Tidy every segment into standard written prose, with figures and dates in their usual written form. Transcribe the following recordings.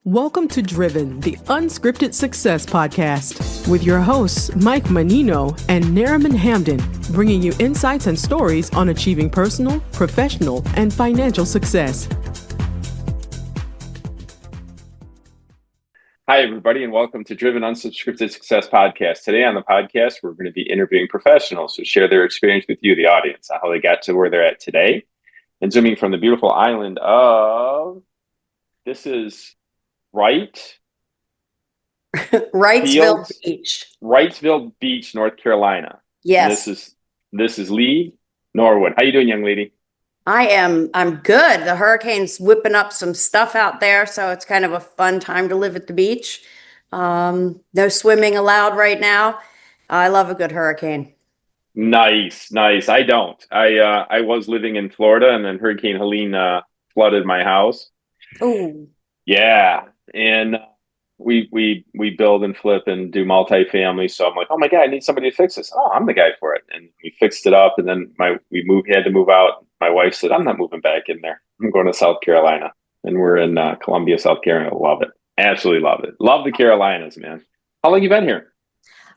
Welcome to Driven, the Unscripted Success Podcast, with your hosts, Mike Manino and Nariman Hamden, bringing you insights and stories on achieving personal, professional, and financial success. Hi, everybody, and welcome to Driven Unscripted Success Podcast. Today on the podcast, we're going to be interviewing professionals who share their experience with you, the audience, on how they got to where they're at today. And zooming from the beautiful island of, this is Wrightsville Beach. Wrightsville Beach, North Carolina. Yes. And this is Lee Norwood. How you doing, young lady? I'm good. The hurricane's whipping up some stuff out there, so it's kind of a fun time to live at the beach. No swimming allowed right now. I love a good hurricane. Nice. I don't. I was living in Florida, and then Hurricane Helene flooded my house. Oh. Yeah. And we build and flip and do multifamily. So I'm like, oh my God, I need somebody to fix this. Oh, I'm the guy for it. And we fixed it up. And then we had to move out. My wife said, I'm not moving back in there. I'm going to South Carolina. And we're in Columbia, South Carolina. Love it. Absolutely love it. Love the Carolinas, man. How long you been here?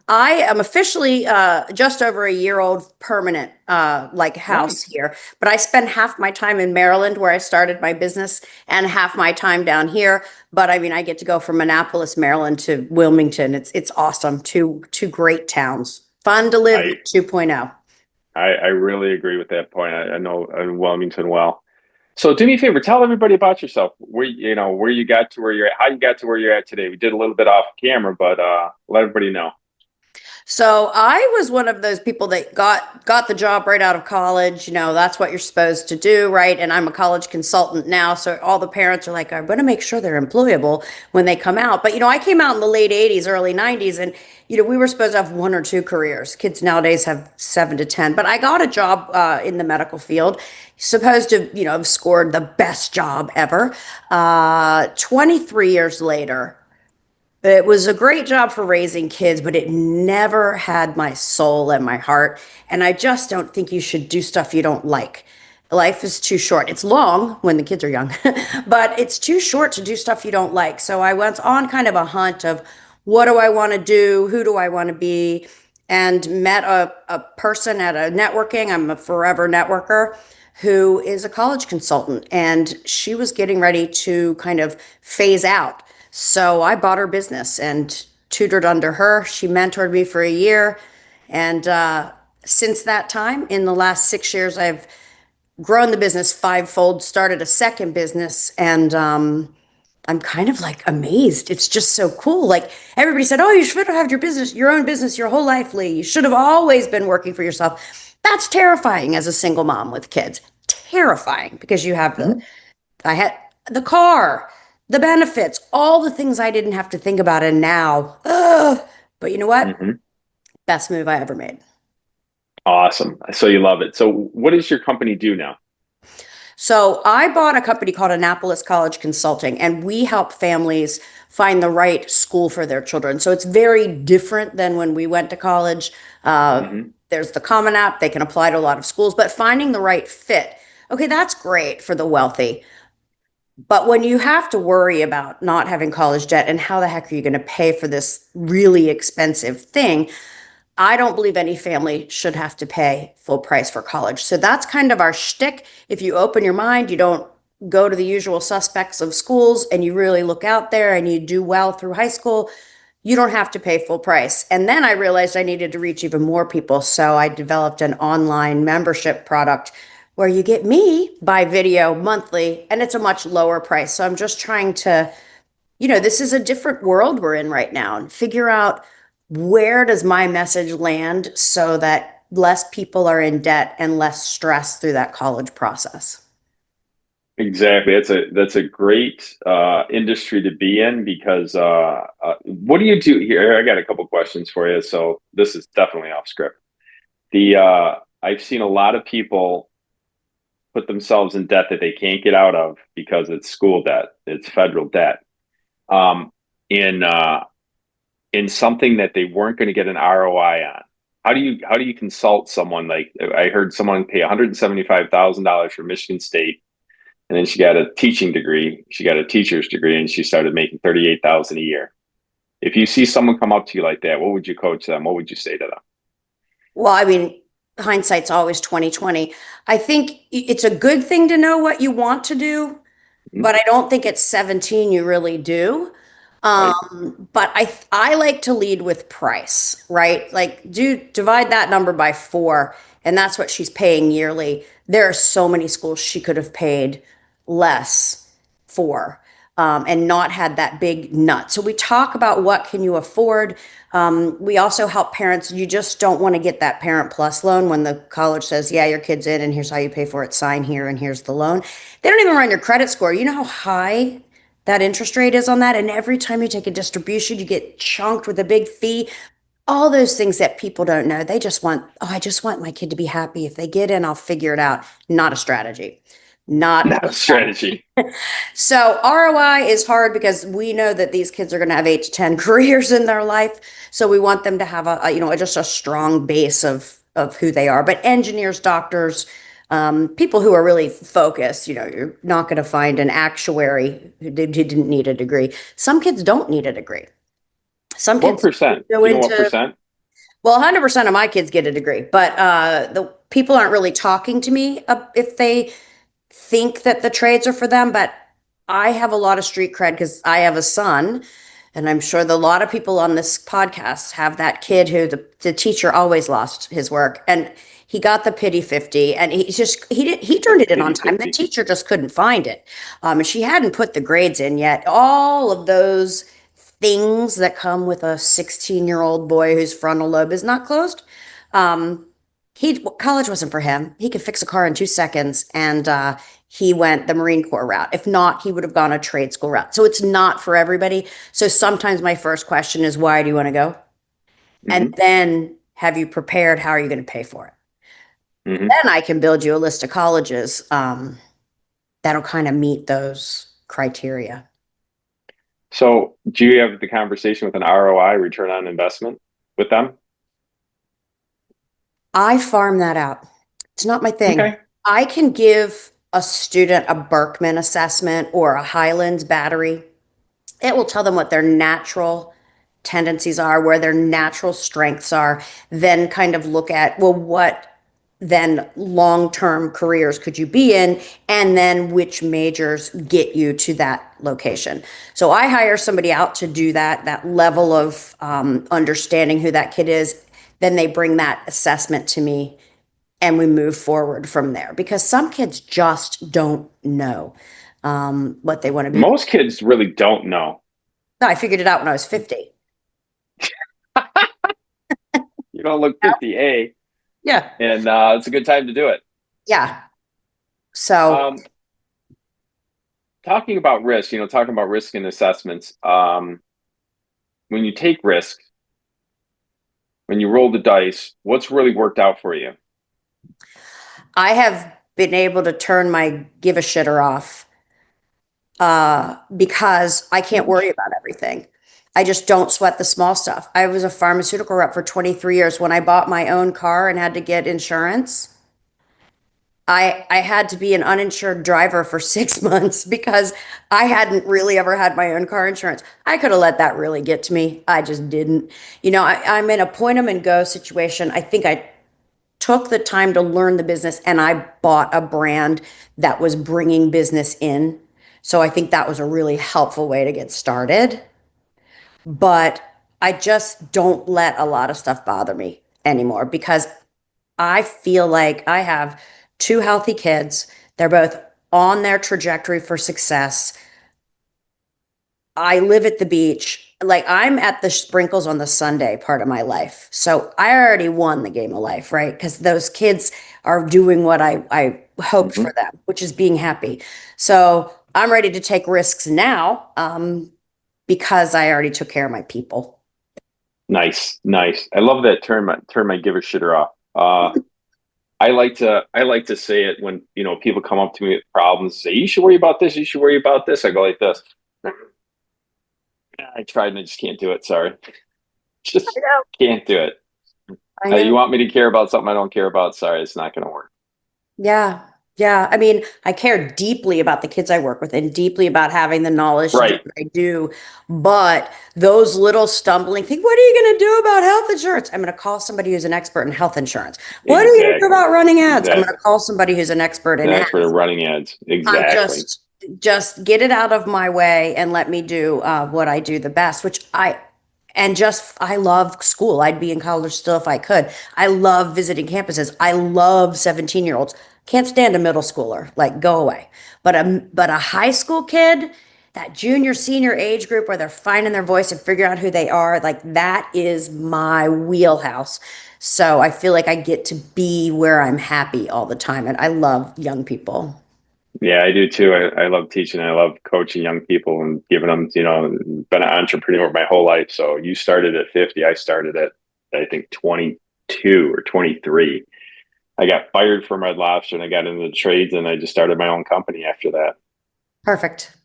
I am officially just over a year old permanent house here, but I spend half my time in Maryland where I started my business and half my time down here. But I mean, I get to go from Annapolis, Maryland to Wilmington. It's awesome. Two great towns. Fun to live 2.0. I really agree with that point. I know Wilmington well. So do me a favor, tell everybody about yourself. Where you got to where you're at, how you got to where you're at today. We did a little bit off camera, but let everybody know. So I was one of those people that got the job right out of college. You know, that's what you're supposed to do, right? And I'm a college consultant now. So all the parents are like, I'm going to make sure they're employable when they come out. But, I came out in the late 80s, early 90s, and, we were supposed to have one or two careers. Kids nowadays have 7 to 10. But I got a job in the medical field, supposed to, have scored the best job ever. 23 years later, it was a great job for raising kids, but it never had my soul and my heart. And I just don't think you should do stuff you don't like. Life is too short. It's long when the kids are young, but it's too short to do stuff you don't like. So I went on kind of a hunt of what do I want to do? Who do I want to be? And met a person at a networking. I'm a forever networker who is a college consultant. And she was getting ready to kind of phase out. So I bought her business and tutored under her. She mentored me for a year. And since that time, in the last 6 years, I've grown the business 5-fold, started a second business. And I'm kind of like amazed. It's just so cool. Like everybody said, oh, you should have your own business your whole life, Lee. You should have always been working for yourself. That's terrifying as a single mom with kids. Terrifying because you have I had the car, the benefits, all the things I didn't have to think about. And now, but you know what? Mm-hmm. Best move I ever made. Awesome. So you love it. So what does your company do now? So I bought a company called Annapolis College Consulting, and we help families find the right school for their children. So it's very different than when we went to college. There's the Common App. They can apply to a lot of schools, but finding the right fit. Okay, that's great for the wealthy. But when you have to worry about not having college debt and how the heck are you going to pay for this really expensive thing, I don't believe any family should have to pay full price for college. So that's kind of our shtick. If you open your mind, you don't go to the usual suspects of schools, and you really look out there and you do well through high school, you don't have to pay full price. And then I realized I needed to reach even more people. So I developed an online membership product where you get me by video monthly, and it's a much lower price. So I'm just trying to, this is a different world we're in right now, and figure out where does my message land so that less people are in debt and less stress through that college process. Exactly. That's a great industry to be in because what do you do here? I got a couple questions for you. So this is definitely off script. I've seen a lot of people put themselves in debt that they can't get out of because it's school debt, it's federal debt, in something that they weren't going to get an ROI on. How do you consult someone? Like I heard someone pay $175,000 for Michigan State And then she got a teaching degree. She got a teacher's degree, and she started making $38,000 a year. If you see someone come up to you like that, what would you coach them? What would you say to them? Well, I mean, hindsight's always 2020. I think it's a good thing to know what you want to do, but I don't think at 17 you really do. Right. But I like to lead with price, right? Like divide that number by 4, and that's what she's paying yearly. There are so many schools she could have paid less for, and not had that big nut. So we talk about what can you afford. We also help parents. You just don't want to get that Parent Plus loan when the college says, yeah, your kid's in and here's how you pay for it. Sign here and here's the loan. They don't even run your credit score. You know how high that interest rate is on that? And every time you take a distribution, you get chunked with a big fee. All those things that people don't know. They just want, oh, I just want my kid to be happy. If they get in, I'll figure it out. Not a strategy. Not a strategy. So ROI is hard because we know that these kids are going to have 8 to 10 careers in their life. So we want them to have just a strong base of who they are. But engineers, doctors, people who are really focused, you're not going to find an actuary who didn't need a degree. Some kids don't need a degree. Some What kids percent? go into, what percent? Well, 100% of my kids get a degree, but the people aren't really talking to me if they think that the trades are for them. But I have a lot of street cred because I have a son, and I'm sure that a lot of people on this podcast have that kid who the teacher always lost his work, and he got the pity 50, and he turned it in on time. The teacher just couldn't find it, and she hadn't put the grades in yet. All of those things that come with a 16-year-old boy whose frontal lobe is not closed. College wasn't for him. He could fix a car in 2 seconds, and he went the Marine Corps route. If not, he would have gone a trade school route. So it's not for everybody. So sometimes my first question is, why do you want to go? And then, have you prepared? How are you going to pay for it? Then I can build you a list of colleges that'll kind of meet those criteria. So do you have the conversation with an ROI, return on investment, with them? I farm that out. It's not my thing. Okay. I can give a student a Berkman assessment or a Highlands battery. It will tell them what their natural tendencies are, where their natural strengths are, then kind of look at, well, what then long-term careers could you be in, and then which majors get you to that location. So I hire somebody out to do that level of understanding who that kid is. Then they bring that assessment to me, and we move forward from there, because some kids just don't know what they want to be. Most kids really don't know. No, I figured it out when I was 50. You don't look 50, eh? Yeah. And it's a good time to do it. Yeah. So talking about risk, talking about risk and assessments, when you take risk, when you roll the dice, what's really worked out for you? I have been able to turn my give a shitter off because I can't worry about everything. I just don't sweat the small stuff. I was a pharmaceutical rep for 23 years. When I bought my own car and had to get insurance, I had to be an uninsured driver for 6 months because I hadn't really ever had my own car insurance. I could have let that really get to me. I just didn't. I'm in a point 'em and go situation. I think I took the time to learn the business, and I bought a brand that was bringing business in. So I think that was a really helpful way to get started. But I just don't let a lot of stuff bother me anymore, because I feel like I have 2 healthy kids. They're both on their trajectory for success. I live at the beach. Like, I'm at the sprinkles on the Sunday part of my life. So I already won the game of life, right? Because those kids are doing what I hoped for them, which is being happy. So I'm ready to take risks now, because I already took care of my people. Nice. I love that term. Turn my give a shitter off. I like to say it when people come up to me with problems and say, you should worry about this, you should worry about this. I go like this. I tried and I just can't do it. Sorry. Just can't do it. You want me to care about something I don't care about? Sorry, it's not going to work. Yeah. Yeah, I mean, I care deeply about the kids I work with and deeply about having the knowledge to do Right. what I do. But those little stumbling things, what are you going to do about health insurance? I'm going to call somebody who's an expert in health insurance. What are you going to do Exactly. about running ads? I'm going to Exactly. call somebody who's an expert in An expert in ads. running ads. I Exactly. just get it out of my way and let me do what I do the best, I love school. I'd be in college still if I could. I love visiting campuses. I love 17-year-olds. Can't stand a middle schooler. Like, go away. But a high school kid, that junior, senior age group where they're finding their voice and figuring out who they are, like that is my wheelhouse. So I feel like I get to be where I'm happy all the time. And I love young people. Yeah, I do too. I love teaching. I love coaching young people and giving them, been an entrepreneur my whole life. So you started at 50. I started at, I think, 22 or 23. I got fired from Red Lobster and I got into the trades and I just started my own company after that. Perfect.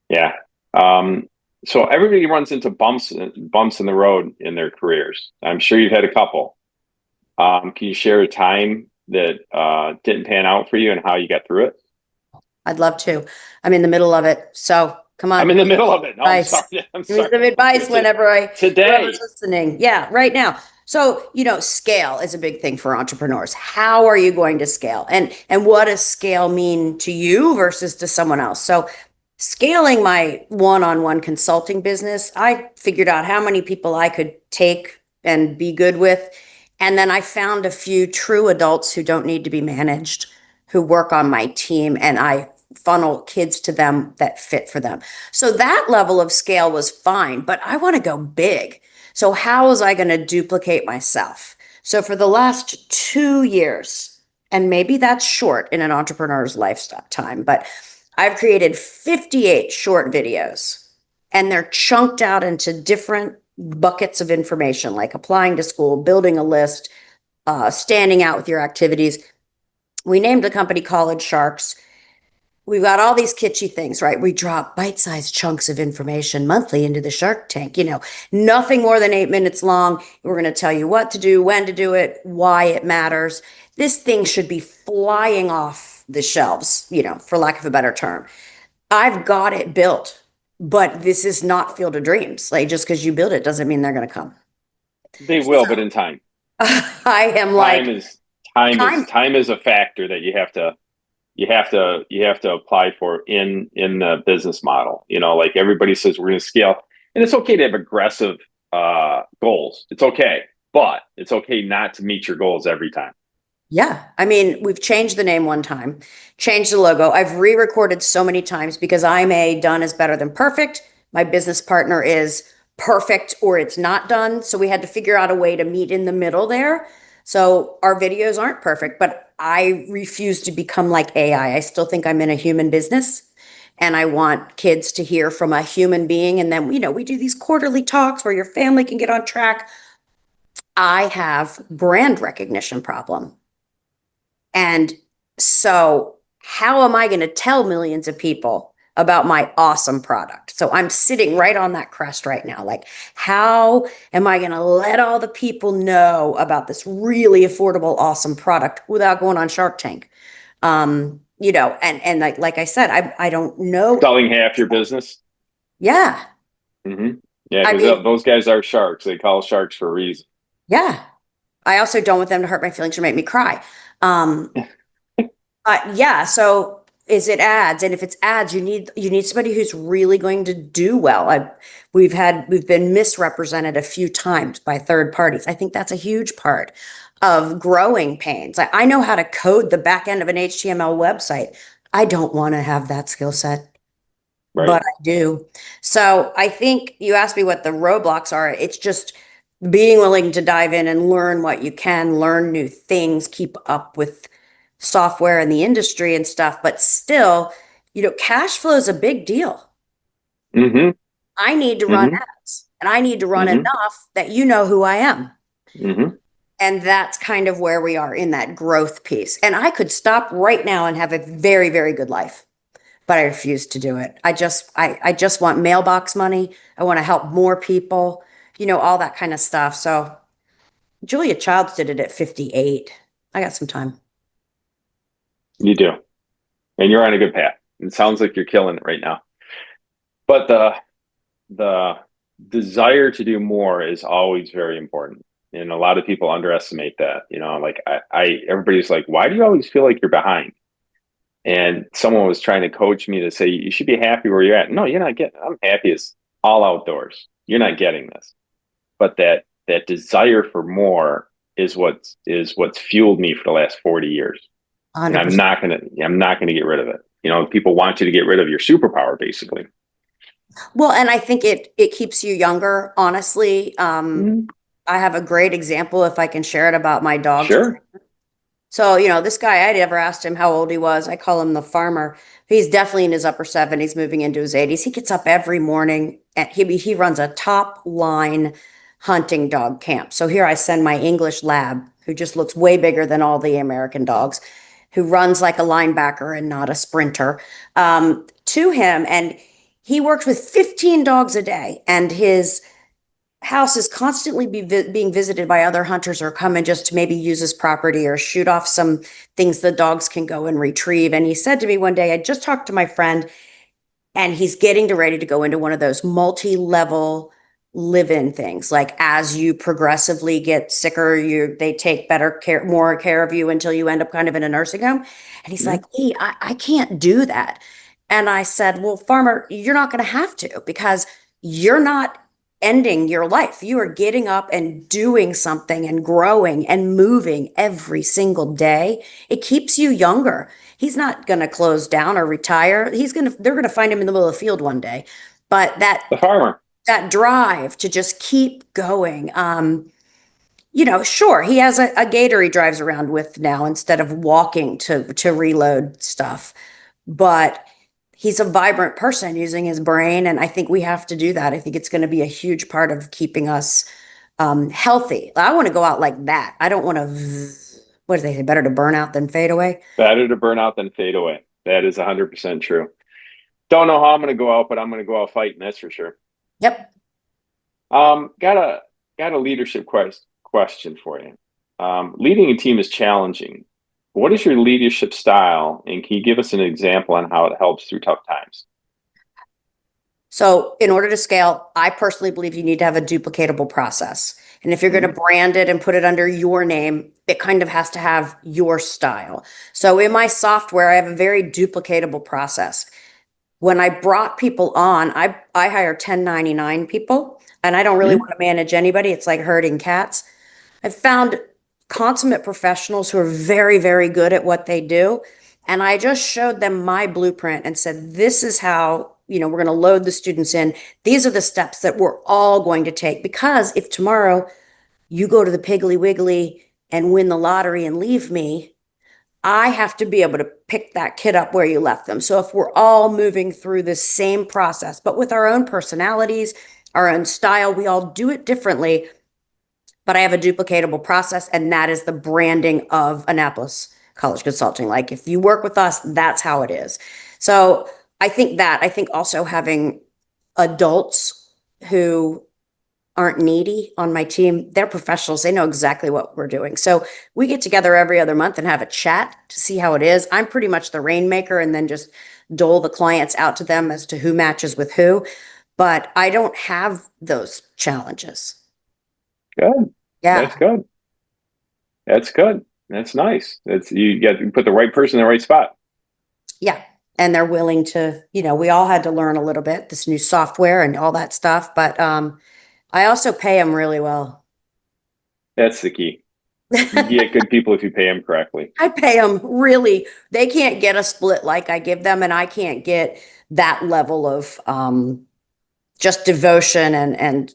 Yeah. So everybody runs into bumps in the road in their careers. I'm sure you've had a couple. Can you share a time that didn't pan out for you and how you got through it? I'd love to. I'm in the middle of it. So come on. I'm in the middle of it. No, I'm Advice. sorry. I'm Give me sorry. some advice whoever's Today. listening. Yeah, right now. So, scale is a big thing for entrepreneurs. How are you going to scale? And what does scale mean to you versus to someone else? So, scaling my one-on-one consulting business, I figured out how many people I could take and be good with. And then I found a few true adults who don't need to be managed, who work on my team, and I funnel kids to them that fit for them. So that level of scale was fine, but I want to go big. So how was I going to duplicate myself? So for the last 2 years, and maybe that's short in an entrepreneur's lifetime, but I've created 58 short videos and they're chunked out into different buckets of information, like applying to school, building a list, standing out with your activities. We named the company College Sharks. We've got all these kitschy things, right? We drop bite-sized chunks of information monthly into the Shark Tank, nothing more than 8 minutes long. We're going to tell you what to do, when to do it, why it matters. This thing should be flying off the shelves, for lack of a better term. I've got it built, but this is not Field of Dreams. Like, just because you build it doesn't mean they're going to come. They will, but in time. I am like, time is a factor that you have to apply for in the business model. Like everybody says, we're going to scale, and it's okay to have aggressive goals. It's okay, but it's okay not to meet your goals every time. Yeah. I mean, we've changed the name one time, changed the logo. I've re-recorded so many times because I'm done is better than perfect. My business partner is perfect or it's not done. So we had to figure out a way to meet in the middle there. So our videos aren't perfect, but I refuse to become like AI. I still think I'm in a human business and I want kids to hear from a human being. And then, we do these quarterly talks where your family can get on track. I have brand recognition problem. And so how am I going to tell millions of people about my awesome product? So I'm sitting right on that crest right now. Like, how am I going to let all the people know about this really affordable, awesome product without going on Shark Tank? And like I said, I don't know. Selling half your business. Yeah. Mm-hmm. Yeah, because those guys are sharks. They call sharks for a reason. Yeah. I also don't want them to hurt my feelings or make me cry. Yeah. So is it ads? And if it's ads, you need somebody who's really going to do well. We've been misrepresented a few times by third parties. I think that's a huge part of growing pains. I know how to code the back end of an HTML website. I don't want to have that skill set. Right. But I do. So I think you asked me what the roadblocks are. It's just being willing to dive in and learn what you can, learn new things, keep up with software and the industry and stuff. But still, cash flow is a big deal. Mm-hmm. I need to run ads and I need to run enough that you know who I am. Mm-hmm. And that's kind of where we are in that growth piece. And I could stop right now and have a very, very good life. But I refuse to do it. I just want mailbox money. I want to help more people, all that kind of stuff. So Julia Childs did it at 58. I got some time. You do. and you're on a good path. It sounds like you're killing it right now. But the desire to do more is always very important. And a lot of people underestimate that. Like everybody's like, why do you always feel like you're behind? And someone was trying to coach me to say, you should be happy where you're at. No, you're not getting, I'm happy as all outdoors. You're not getting this. But that desire for more is what's fueled me for the last 40 years. 100%. And I'm not gonna get rid of it. People want you to get rid of your superpower, basically. Well, and I think it keeps you younger, honestly. I have a great example, if I can share it, about my dog. Sure. So, this guy, I never asked him how old he was. I call him the farmer. He's definitely in his upper 70s, moving into his 80s. He gets up every morning and he runs a top line hunting dog camp. So here I send my English lab, who just looks way bigger than all the American dogs, who runs like a linebacker and not a sprinter, to him. And he works with 15 dogs a day, and his house is constantly being visited by other hunters or come in just to maybe use his property or shoot off some things the dogs can go and retrieve. And he said to me one day, I just talked to my friend, and he's getting ready to go into one of those multi-level live-in things. Like, as you progressively get sicker, they take more care of you until you end up kind of in a nursing home. And he's like, hey, I can't do that. And I said, well, farmer, you're not going to have to, because you're not ending your life. You are getting up and doing something and growing and moving every single day. It keeps you younger. He's not going to close down or retire. They're going to find him in the middle of the field one day. But the farmer, that drive to just keep going. Sure, he has a gator he drives around with now instead of walking to reload stuff. But he's a vibrant person using his brain, and I think we have to do that. I think it's going to be a huge part of keeping us healthy. I want to go out like that. I don't want to, what do they say, better to burn out than fade away? Better to burn out than fade away. That is 100% true. Don't know how I'm going to go out, but I'm going to go out fighting, that's for sure. Yep. Got a leadership question for you. Leading a team is challenging. What is your leadership style, and can you give us an example on how it helps through tough times? So in order to scale, I personally believe you need to have a duplicatable process. And if you're going to brand it and put it under your name, it kind of has to have your style. So in my software, I have a very duplicatable process. When I brought people on, I hire 1099 people, and I don't really want to manage anybody. It's like herding cats. I've found consummate professionals who are very, very good at what they do. And I just showed them my blueprint and said, this is how, we're going to load the students in. These are the steps that we're all going to take. Because if tomorrow you go to the Piggly Wiggly and win the lottery and leave me, I have to be able to pick that kid up where you left them. So if we're all moving through the same process, but with our own personalities, our own style, we all do it differently. But I have a duplicatable process, and that is the branding of Annapolis College Consulting. Like, if you work with us, that's how it is. So I think also having adults who aren't needy on my team, they're professionals. They know exactly what we're doing. So we get together every other month and have a chat to see how it is. I'm pretty much the rainmaker, and then just dole the clients out to them as to who matches with who. But I don't have those challenges. Good. Yeah. That's good. That's good. That's nice. You got to put the right person in the right spot. Yeah. And they're willing to, we all had to learn a little bit, this new software and all that stuff. But I also pay them really well. That's the key. You get good people if you pay them correctly. I pay them really. They can't get a split like I give them, and I can't get that level of just devotion and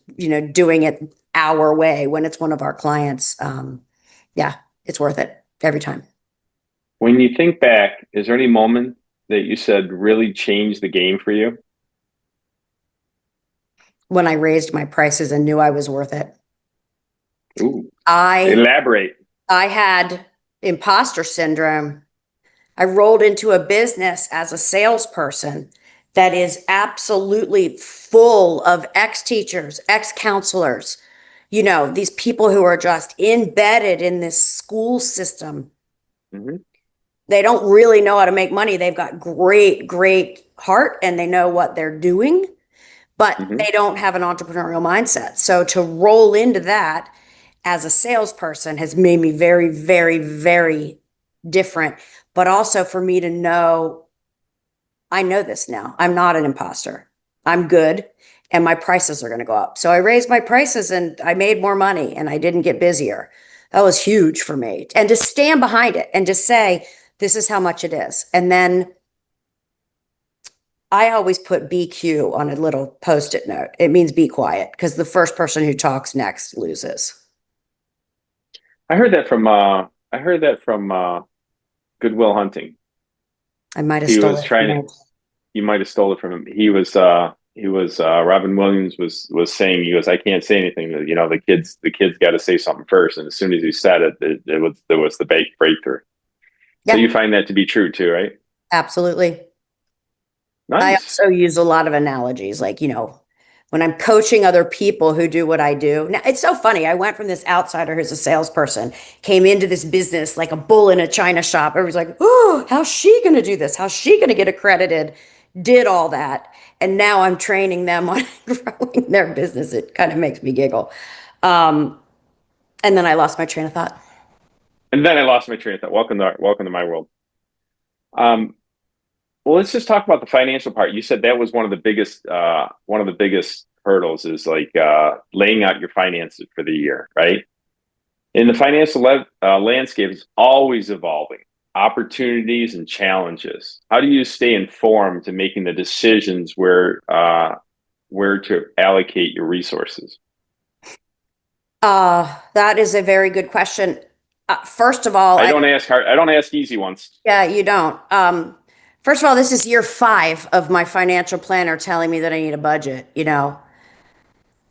doing it our way when it's one of our clients. Yeah, it's worth it every time. When you think back, is there any moment that you said really changed the game for you? When I raised my prices and knew I was worth it. Ooh, elaborate. I had imposter syndrome. I rolled into a business as a salesperson that is absolutely full of ex-teachers, ex-counselors, these people who are just embedded in this school system. They don't really know how to make money. They've got great heart and they know what they're doing, but they don't have an entrepreneurial mindset. So to roll into that as a salesperson has made me very different. But also for me to know, I know this now. I'm not an imposter. I'm good and my prices are going to go up. So I raised my prices and I made more money and I didn't get busier. That was huge for me. And to stand behind it and just say, this is how much it is. And then I always put BQ on a little post-it note. It means be quiet because the first person who talks next loses. I heard that from Goodwill Hunting. I might have stolen it from him. You might have stole it from him. He was Robin Williams was saying, he goes, I can't say anything. You know, the kids got to say something first. And as soon as he said it, there was the breakthrough. Yeah. So you find that to be true too, right? Absolutely. Nice. I also use a lot of analogies, like, you know, when I'm coaching other people who do what I do. Now, it's so funny. I went from this outsider who's a salesperson, came into this business like a bull in a china shop. Everybody's like, oh, how's she going to do this? How's she going to get accredited? Did all that. And now I'm training them on growing their business. It kind of makes me giggle. And then I lost my train of thought. Welcome to my world. Well, let's just talk about the financial part. You said that was one of the biggest hurdles is like laying out your finances for the year, right? And the financial landscape is always evolving, opportunities and challenges. How do you stay informed to making the decisions where to allocate your resources? That is a very good question. First of all, I don't ask easy ones. Yeah, you don't. First of all, this is year 5 of my financial planner telling me that I need a budget. You know,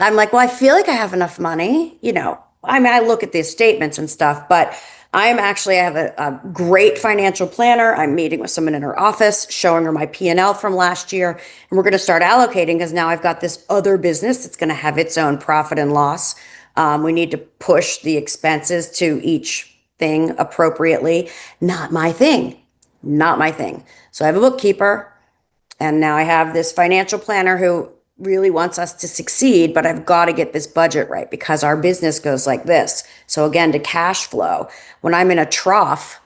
I'm like, well, I feel like I have enough money. You know, I mean, I look at these statements and stuff, but I have a great financial planner. I'm meeting with someone in her office, showing her my P&L from last year. And we're going to start allocating because now I've got this other business that's going to have its own profit and loss. We need to push the expenses to each thing appropriately. Not my thing. So I have a bookkeeper and now I have this financial planner who really wants us to succeed, but I've got to get this budget right because our business goes like this. So again, to cash flow, when I'm in a trough,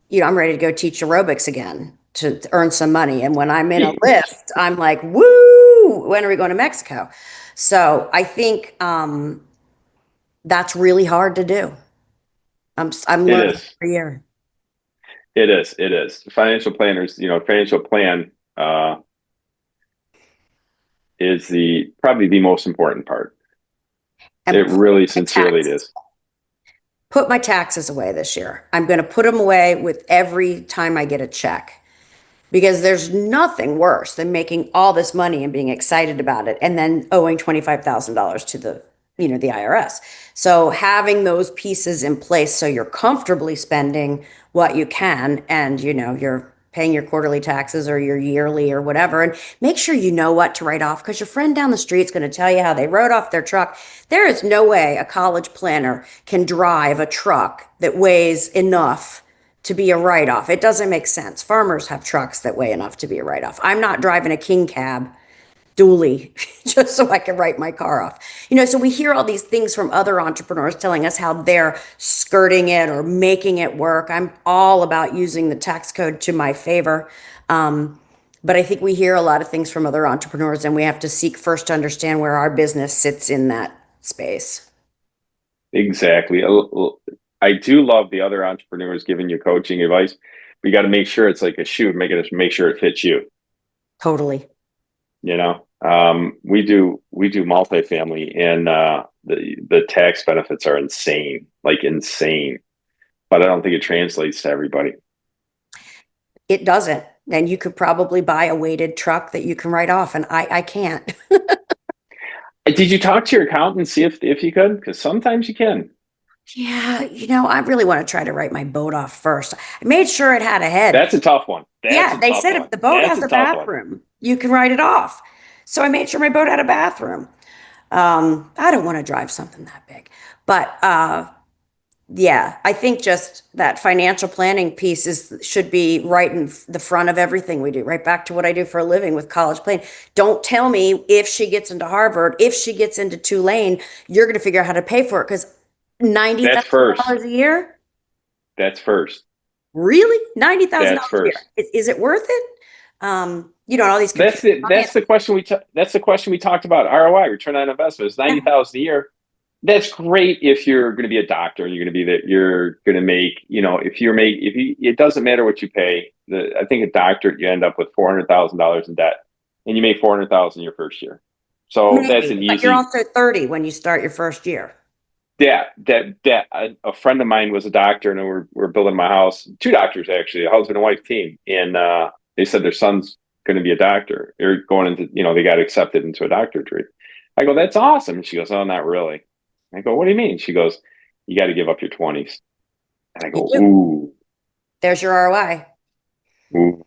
you know, I'm ready to go teach aerobics again to earn some money. And when I'm in a lift, I'm like, woo, when are we going to Mexico? So I think that's really hard to do. I'm learning every year. It is. Financial planners, you know, financial plan is probably the most important part. And it really sincerely is. Put my taxes away this year. I'm going to put them away with every time I get a check because there's nothing worse than making all this money and being excited about it and then owing $25,000 to the IRS. So having those pieces in place so you're comfortably spending what you can and, you know, you're paying your quarterly taxes or your yearly or whatever, and make sure you know what to write off because your friend down the street is going to tell you how they wrote off their truck. There is no way a college planner can drive a truck that weighs enough to be a write-off. It doesn't make sense. Farmers have trucks that weigh enough to be a write-off. I'm not driving a king cab dually just so I can write my car off. You know, so we hear all these things from other entrepreneurs telling us how they're skirting it or making it work. I'm all about using the tax code to my favor. But I think we hear a lot of things from other entrepreneurs and we have to seek first to understand where our business sits in that space. Exactly. I do love the other entrepreneurs giving you coaching advice. But you got to make sure it's like a shoe, make sure it fits you. Totally. You know, we do multifamily and the tax benefits are insane, but I don't think it translates to everybody. It doesn't. And you could probably buy a weighted truck that you can write off and I can't. Did you talk to your accountant and see if you could? Because sometimes you can. Yeah, you know, I really want to try to write my boat off first. I made sure it had a head. That's a tough one. They said if the boat has a bathroom, you can write it off. So I made sure my boat had a bathroom. I don't want to drive something that big, but Yeah, I think just that financial planning piece should be right in the front of everything we do, right back to what I do for a living with college planning. Don't tell me if she gets into Harvard, if she gets into Tulane, you're going to figure out how to pay for it because That's first. $90,000 a year? That's first. Really? $90,000 That's a year. first. Is it worth it? You know, and all these That's computer that's science. the question that's the question we talked about. ROI, return on investment, is 90,000 a year. That's great if you're going to be a doctor and you're going to make, it doesn't matter what you pay. I think a doctorate, you end up with $400,000 in debt and you make 400,000 your first year. So that's an Maybe, but you're easy. also 30 when you start your first year. Yeah, a friend of mine was a doctor and we're building my house. Two doctors, actually, a husband and wife team. And they said their son's going to be a doctor. They're going into, they got accepted into a doctorate degree. I go, that's awesome. And she goes, oh, not really. I go, what do you mean? She goes, you got to give up your 20s. And I go, ooh. There's your ROI. Ooh.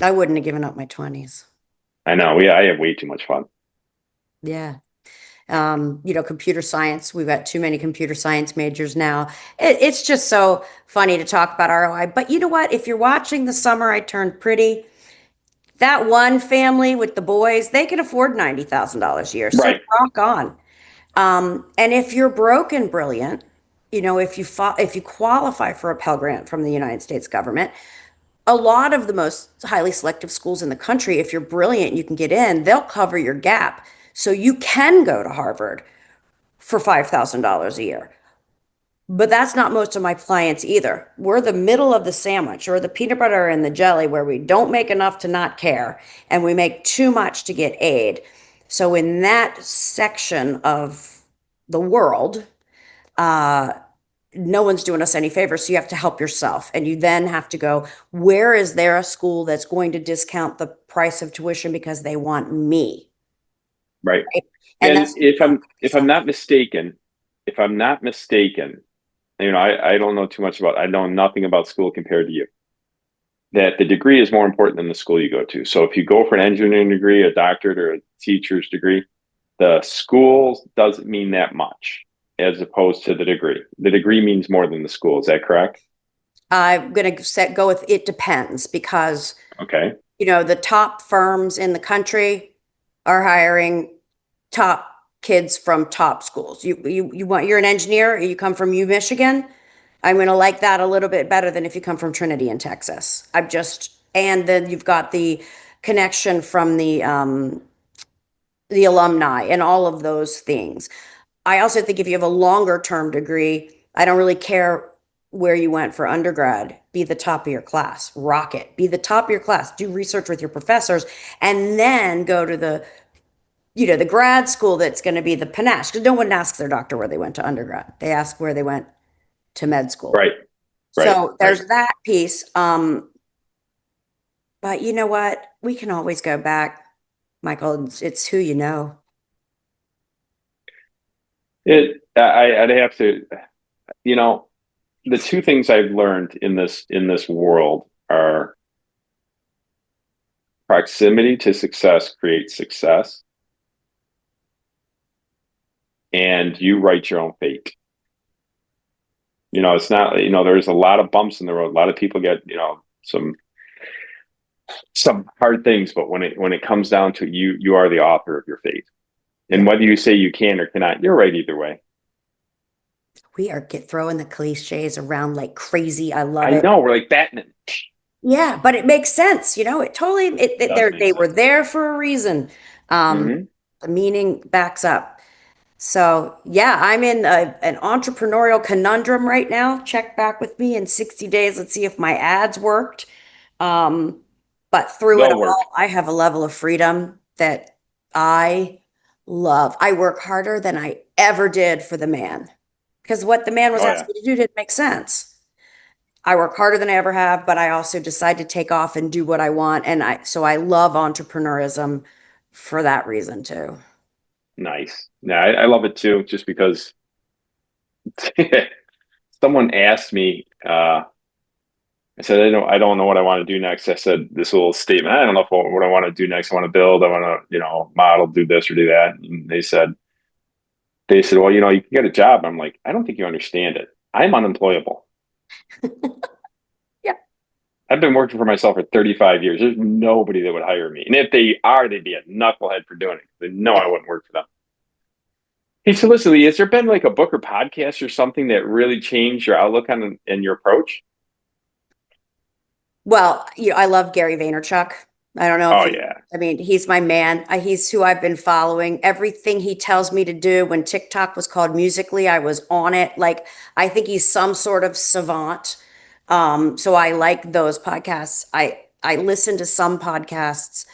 I wouldn't have given up my 20s. I know. I have way too much fun. Yeah. Computer science. We've got too many computer science majors now. It's just so funny to talk about ROI. But you know what? If you're watching The Summer I Turned Pretty, that one family with the boys, they can afford $90,000 a year. So Right. rock on. And if you're broke and brilliant, if you qualify for a Pell Grant from the United States government, a lot of the most highly selective schools in the country, if you're brilliant, you can get in, they'll cover your gap. So you can go to Harvard for $5,000 a year. But that's not most of my clients either. We're the middle of the sandwich or the peanut butter and the jelly where we don't make enough to not care and we make too much to get aid. So in that section of the world, no one's doing us any favors. So you have to help yourself. And you then have to go, where is there a school that's going to discount the price of tuition because they want me? Right. And And if I'm not mistaken, I don't know too much I know nothing about school compared to you. That the degree is more important than the school you go to. So if you go for an engineering degree, a doctorate, or a teacher's degree, the school doesn't mean that much as opposed to the degree. The degree means more than the school. Is that correct? I'm going to go with it depends because, okay, the top firms in the country are hiring top kids from top schools. You're an engineer, you come from U Michigan. I'm going to like that a little bit better than if you come from Trinity in Texas. And then you've got the connection from the alumni and all of those things. I also think if you have a longer term degree, I don't really care where you went for undergrad. Be the top of your class, rock it, be the top of your class, do research with your professors, and then go to the grad school that's going to be the panache. Because no one asks their doctor where they went to undergrad. They ask where they went to med school. Right. So there's that piece. But you know what? We can always go back, Michael. It's who you know. I'd have to, the two things I've learned in this world are proximity to success creates success, and you write your own fate. It's not, there's a lot of bumps in the road. A lot of people get, some hard things, but when it comes down to you are the author of your fate. And whether you say you can or cannot, you're right either way. We are throwing the cliches around like crazy. I love it. I know, we're like Batman. Yeah, but it makes sense. It totally. They were there for a reason. The meaning backs up. So yeah, I'm in an entrepreneurial conundrum right now. Check back with me in 60 days. Let's see if my ads worked. But through it all, I have a level of freedom that I love. I work harder than I ever did for the man because what the man was asking me to do didn't make sense. I work harder than I ever have, but I also decide to take off and do what I want. And so I love entrepreneurism for that reason too. Nice. Yeah, I love it too, just because someone asked me, I said, I don't know what I want to do next. I said this little statement. I don't know what I want to do next. I want to build. I want to, model, do this or do that. And they said, well, you can get a job. I'm like, I don't think you understand it. I'm unemployable. Yeah. I've been working for myself for 35 years. There's nobody that would hire me. And if they are, they'd be a knucklehead for doing it. They know I wouldn't work for them. Hey, so listen, Lee, has there been like a book or podcast or something that really changed your outlook on and your approach? Well, I love Gary Vaynerchuk. I don't know Oh, if yeah. I mean, he's my man. He's who I've been following. Everything he tells me to do. When TikTok was called Musically, I was on it. Like, I think he's some sort of savant. So I like those podcasts. I listen to some podcasts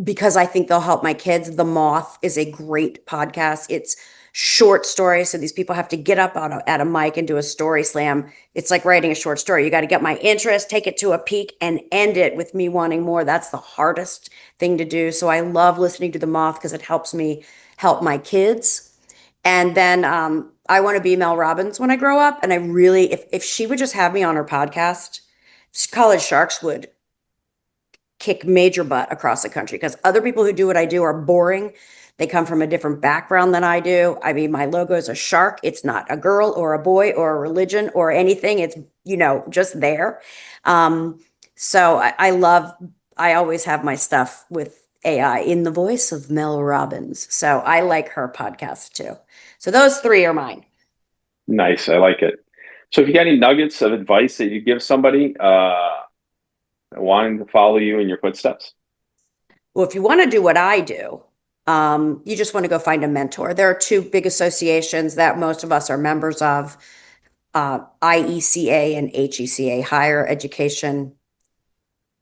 because I think they'll help my kids. The Moth is a great podcast. It's short stories. So these people have to get up at a mic and do a story slam. It's like writing a short story. You got to get my interest, take it to a peak, and end it with me wanting more. That's the hardest thing to do. So I love listening to The Moth because it helps me help my kids. And then I want to be Mel Robbins when I grow up. And I really, if she would just have me on her podcast, College Sharks would kick major butt across the country, because other people who do what I do are boring. They come from a different background than I do. I mean, my logo is a shark. It's not a girl or a boy or a religion or anything. It's, just there. So I always have my stuff with AI in the voice of Mel Robbins. So I like her podcast too. So those three are mine. Nice. I like it. So if you got any nuggets of advice that you give somebody wanting to follow you in your footsteps? Well, if you want to do what I do, you just want to go find a mentor. There are two big associations that most of us are members of, IECA and HECA, Higher Education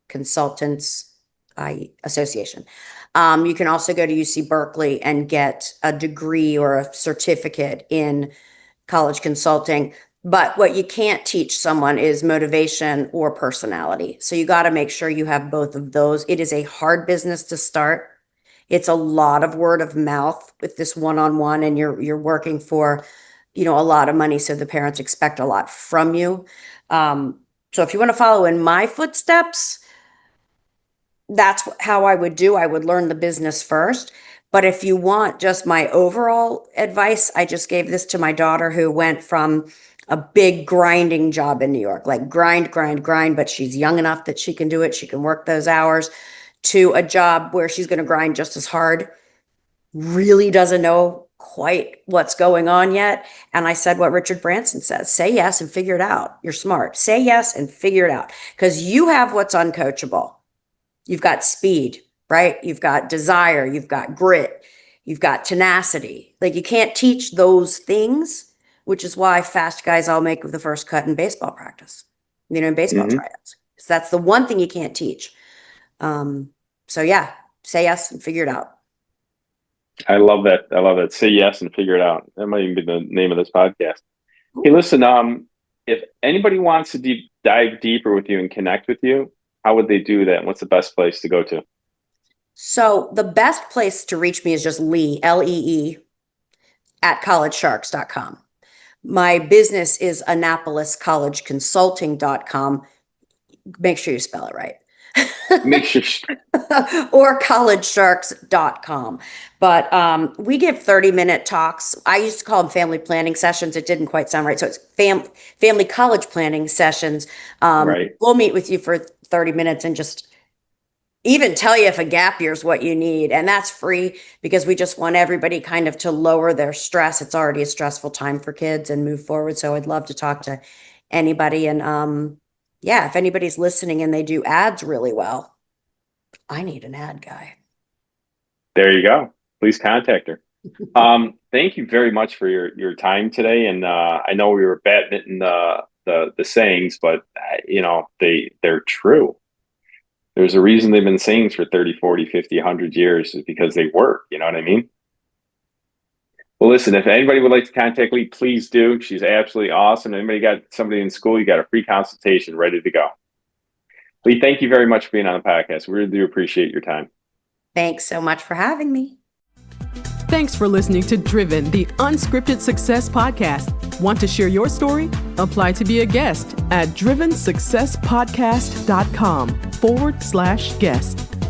Consultants Association. You can also go to UC Berkeley and get a degree or a certificate in college consulting. But what you can't teach someone is motivation or personality. So you got to make sure you have both of those. It is a hard business to start. It's a lot of word of mouth with this one-on-one, and you're working for, a lot of money. So the parents expect a lot from you. So if you want to follow in my footsteps, that's how I would do. I would learn the business first. But if you want just my overall advice, I just gave this to my daughter, who went from a big grinding job in New York, like grind, but she's young enough that she can do it. She can work those hours, to a job where she's going to grind just as hard, really doesn't know quite what's going on yet. And I said what Richard Branson says: say yes and figure it out. You're smart. Say yes and figure it out, because you have what's uncoachable. You've got speed, right? You've got desire. You've got grit. You've got tenacity. Like, you can't teach those things, which is why fast guys all make the first cut in baseball practice, in baseball tryouts. So that's the one thing you can't teach. So yeah, say yes and figure it out. I love that. I love it. Say yes and figure it out. That might even be the name of this podcast. Hey, listen, if anybody wants to dive deeper with you and connect with you, how would they do that? And what's the best place to go to? So the best place to reach me is just Lee, Lee, at collegesharks.com. My business is AnnapolisCollegeConsulting.com. Make sure you spell it right. Make sure. Or collegesharks.com. But we give 30-minute talks. I used to call them family planning sessions. It didn't quite sound right. So it's family college planning sessions. Right. We'll meet with you for 30 minutes and just even tell you if a gap year is what you need. And that's free, because we just want everybody kind of to lower their stress. It's already a stressful time for kids, and move forward. So I'd love to talk to anybody. And if anybody's listening and they do ads really well, I need an ad guy. There you go. Please contact her. Thank you very much for your time today. And I know we were badminton the sayings, but they're true. There's a reason they've been sayings for 30, 40, 50, 100 years, is because they work. You know what I mean? Well, listen, if anybody would like to contact Lee, please do. She's absolutely awesome. Anybody got somebody in school, you got a free consultation ready to go. Lee, thank you very much for being on the podcast. We really do appreciate your time. Thanks so much for having me. Thanks for listening to Driven, the Unscripted Success Podcast. Want to share your story? Apply to be a guest at drivensuccesspodcast.com/guest.